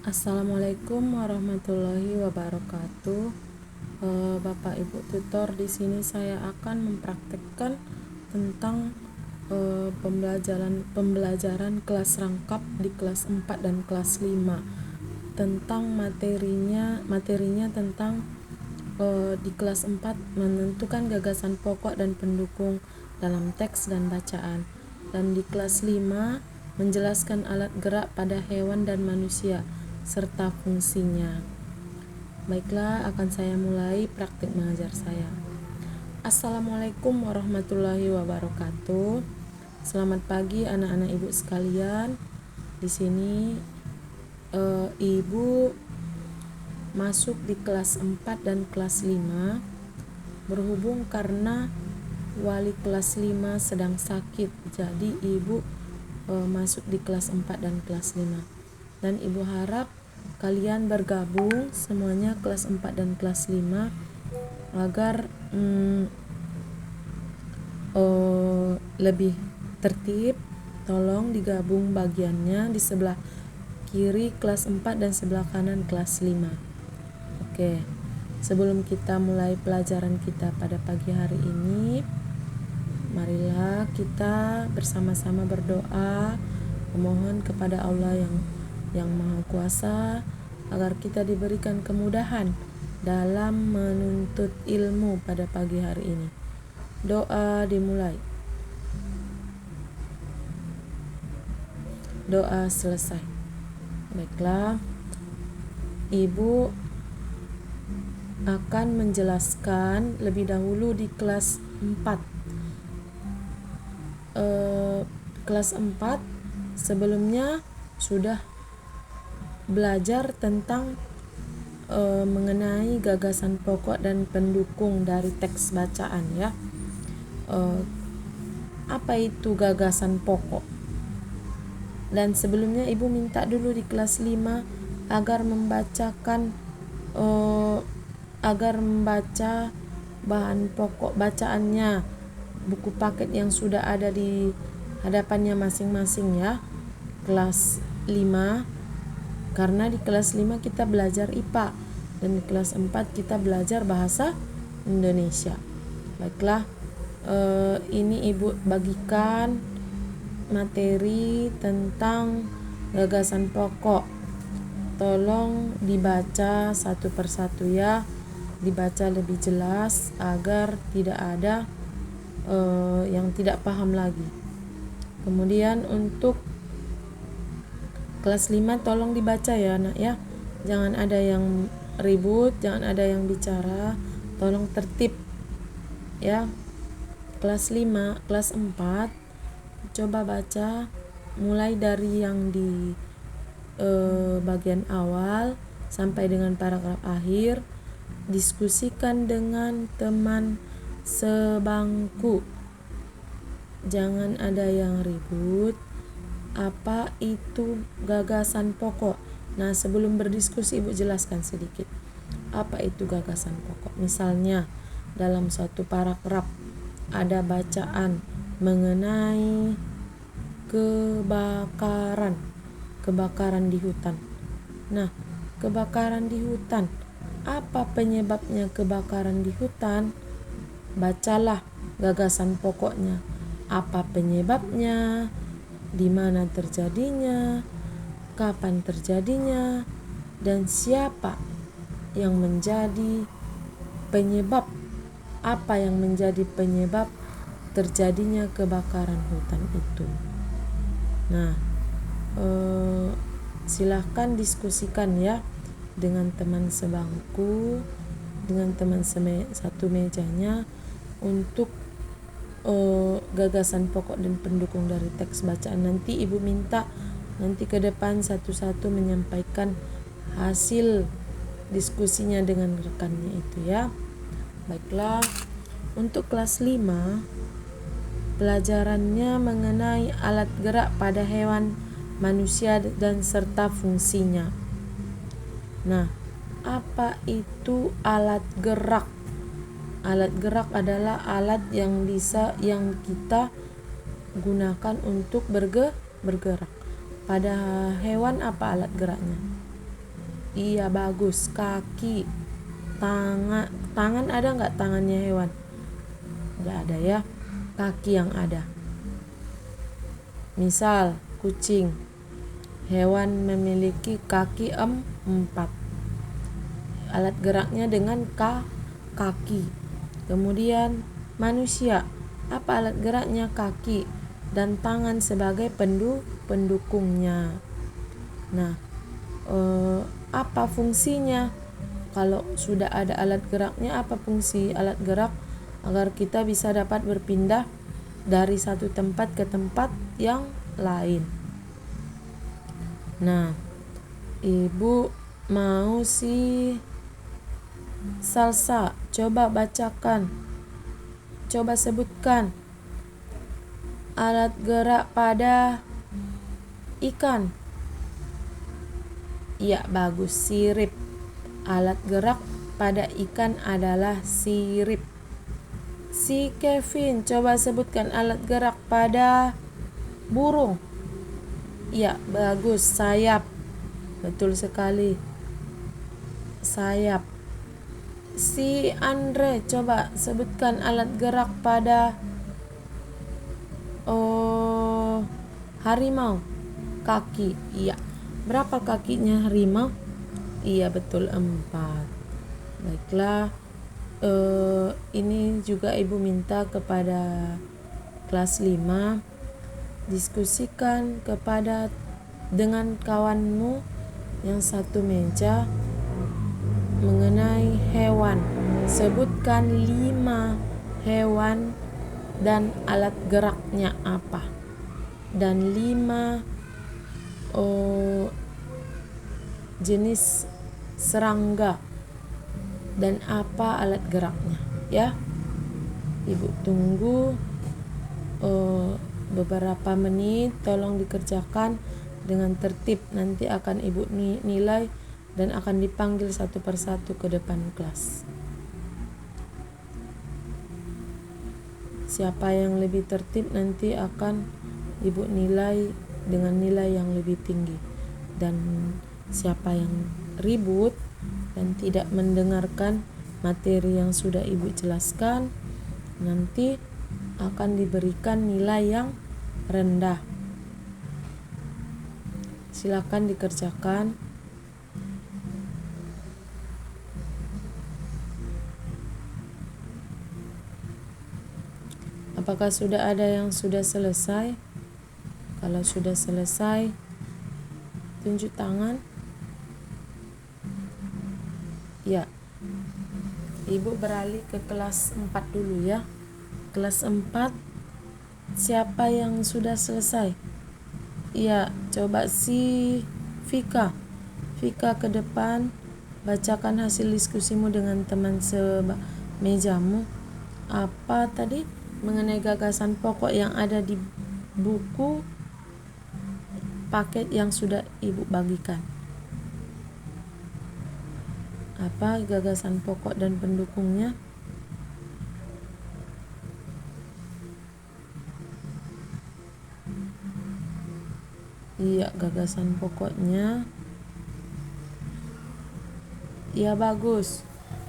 Assalamualaikum warahmatullahi wabarakatuh. Bapak Ibu tutor, di sini saya akan mempraktekkan tentang pembelajaran kelas rangkap di kelas 4 dan kelas 5. Tentang materinya tentang di kelas 4 menentukan gagasan pokok dan pendukung dalam teks dan bacaan, dan di kelas 5 menjelaskan alat gerak pada hewan dan manusia serta fungsinya. Baiklah, akan saya mulai praktik mengajar saya. Assalamualaikum warahmatullahi wabarakatuh. Selamat pagi anak-anak ibu sekalian. Di sini ibu masuk di kelas 4 dan kelas 5 berhubung karena wali kelas 5 sedang sakit. Jadi ibu masuk di kelas 4 dan kelas 5. Dan ibu harap kalian bergabung semuanya kelas 4 dan kelas 5 agar lebih tertib. Tolong digabung bagiannya di sebelah kiri kelas 4 dan sebelah kanan kelas 5. Oke, sebelum kita mulai pelajaran kita pada pagi hari ini, marilah kita bersama-sama berdoa memohon kepada Allah yang Maha Kuasa agar kita diberikan kemudahan dalam menuntut ilmu pada pagi hari ini. Doa dimulai. Doa selesai. Baiklah, ibu akan menjelaskan lebih dahulu di kelas 4. Kelas 4 sebelumnya sudah belajar tentang mengenai gagasan pokok dan pendukung dari teks bacaan ya. Apa itu gagasan pokok? Dan sebelumnya ibu minta dulu di kelas 5 agar membaca bahan pokok bacaannya, buku paket yang sudah ada di hadapannya masing-masing ya. Kelas 5, karena di kelas 5 kita belajar IPA dan di kelas 4 kita belajar bahasa Indonesia. Baiklah, ini ibu bagikan materi tentang gagasan pokok. Tolong dibaca satu persatu ya, dibaca lebih jelas agar tidak ada yang tidak paham lagi. Kemudian untuk kelas 5 tolong dibaca ya anak ya. Jangan ada yang ribut, jangan ada yang bicara, tolong tertib ya. Kelas 5, kelas 4 coba baca mulai dari yang di bagian awal sampai dengan paragraf akhir. Diskusikan dengan teman sebangku. Jangan ada yang ribut. Apa itu gagasan pokok? Nah, sebelum berdiskusi ibu jelaskan sedikit. Apa itu gagasan pokok? Misalnya dalam suatu paragraf ada bacaan mengenai kebakaran di hutan. Nah, kebakaran di hutan, apa penyebabnya kebakaran di hutan? Bacalah gagasan pokoknya. Apa penyebabnya? Di mana terjadinya? Kapan terjadinya? Dan siapa yang menjadi penyebab? Apa yang menjadi penyebab terjadinya kebakaran hutan itu? Nah, silahkan diskusikan ya dengan teman sebangku, dengan teman satu mejanya untuk gagasan pokok dan pendukung dari teks bacaan. Nanti ibu minta ke depan satu-satu menyampaikan hasil diskusinya dengan rekannya itu ya. Baiklah, untuk kelas 5 pelajarannya mengenai alat gerak pada hewan, manusia dan serta fungsinya. Nah, apa itu alat gerak? Alat gerak adalah alat yang kita gunakan untuk bergerak. Pada hewan apa alat geraknya? Iya, bagus. Kaki, tangan ada nggak tangannya hewan? Nggak ada ya. Kaki yang ada. Misal kucing, hewan memiliki kaki 4. Alat geraknya dengan kaki. Kemudian manusia, apa alat geraknya? Kaki dan tangan sebagai pendukungnya. Nah, apa fungsinya? Kalau sudah ada alat geraknya, apa fungsi alat gerak? Agar kita bisa dapat berpindah dari satu tempat ke tempat yang lain. Nah, Ibu mau salsa. Coba bacakan. Coba sebutkan alat gerak pada ikan. Ya, bagus. Sirip. Alat gerak pada ikan adalah sirip. Si Kevin, coba sebutkan alat gerak pada burung. Ya, bagus. Sayap. Betul sekali. Sayap. Si Andre, coba sebutkan alat gerak pada harimau. Kaki. Iya. Berapa kakinya harimau? Iya, betul, 4. Baiklah. Ini juga Ibu minta kepada kelas 5, diskusikan dengan kawanmu yang satu meja mengenai hewan. Sebutkan 5 hewan dan alat geraknya apa, dan 5 jenis serangga dan apa alat geraknya, ya. Ibu tunggu beberapa menit. Tolong dikerjakan dengan tertib. Nanti akan Ibu nilai dan akan dipanggil satu persatu ke depan kelas. Siapa yang lebih tertib nanti akan Ibu nilai dengan nilai yang lebih tinggi. Dan siapa yang ribut dan tidak mendengarkan materi yang sudah Ibu jelaskan, nanti akan diberikan nilai yang rendah. Silakan dikerjakan. Apakah sudah ada yang sudah selesai? Kalau sudah selesai, tunjuk tangan. Ya. Ibu beralih ke kelas 4 dulu ya. Kelas 4, siapa yang sudah selesai? Iya, coba si Vika. Vika ke depan, bacakan hasil diskusimu dengan teman semejamu. Apa tadi? Mengenai gagasan pokok yang ada di buku paket yang sudah Ibu bagikan. Apa gagasan pokok dan pendukungnya? Iya, gagasan pokoknya. Ya, bagus.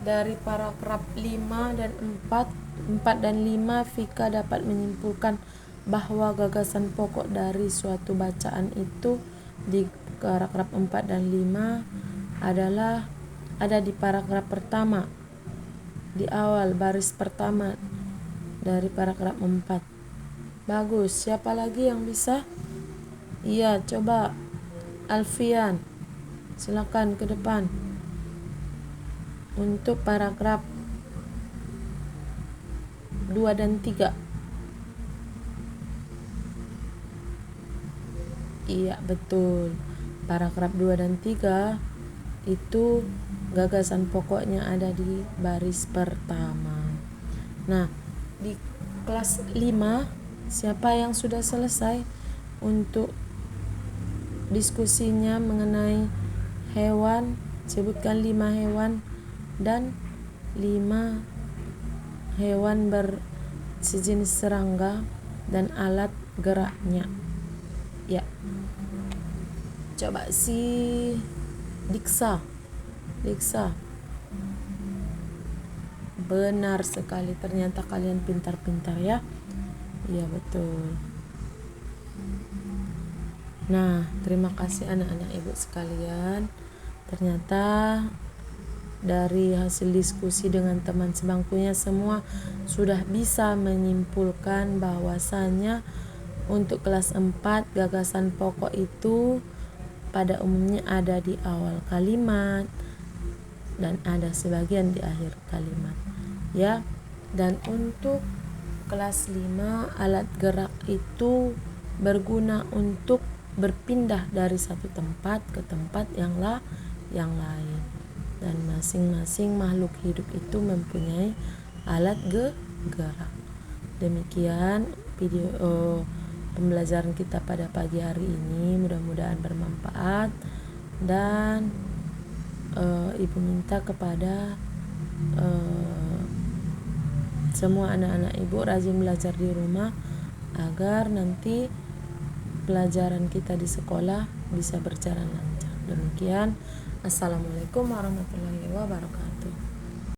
Dari paragraf 5 dan 4 dan 5, Vika dapat menyimpulkan bahwa gagasan pokok dari suatu bacaan itu di paragraf 4 dan 5 adalah ada di paragraf pertama, di awal baris pertama dari paragraf 4. Bagus. Siapa lagi yang bisa? Iya, coba Alfian, silakan ke depan untuk paragraf 2 dan 3. Iya, betul. Paragraf 2 dan 3 itu gagasan pokoknya ada di baris pertama. Nah, di kelas 5, siapa yang sudah selesai untuk diskusinya mengenai hewan? Sebutkan 5 hewan dan 5 hewan bersejenis serangga dan alat geraknya. Ya. Coba si Diksa. Liksa. Benar sekali, ternyata kalian pintar-pintar ya. Iya betul. Nah, terima kasih anak-anak ibu sekalian. Ternyata dari hasil diskusi dengan teman sebangkunya semua sudah bisa menyimpulkan bahwasannya untuk kelas 4 gagasan pokok itu pada umumnya ada di awal kalimat dan ada sebagian di akhir kalimat ya. Dan untuk kelas 5 alat gerak itu berguna untuk berpindah dari satu tempat ke tempat yang lain, dan masing-masing makhluk hidup itu mempunyai alat gerak. Demikian video pembelajaran kita pada pagi hari ini, mudah-mudahan bermanfaat. Dan ibu minta kepada semua anak-anak ibu rajin belajar di rumah agar nanti pelajaran kita di sekolah bisa berjalan lancar. Demikian, assalamualaikum warahmatullahi wabarakatuh.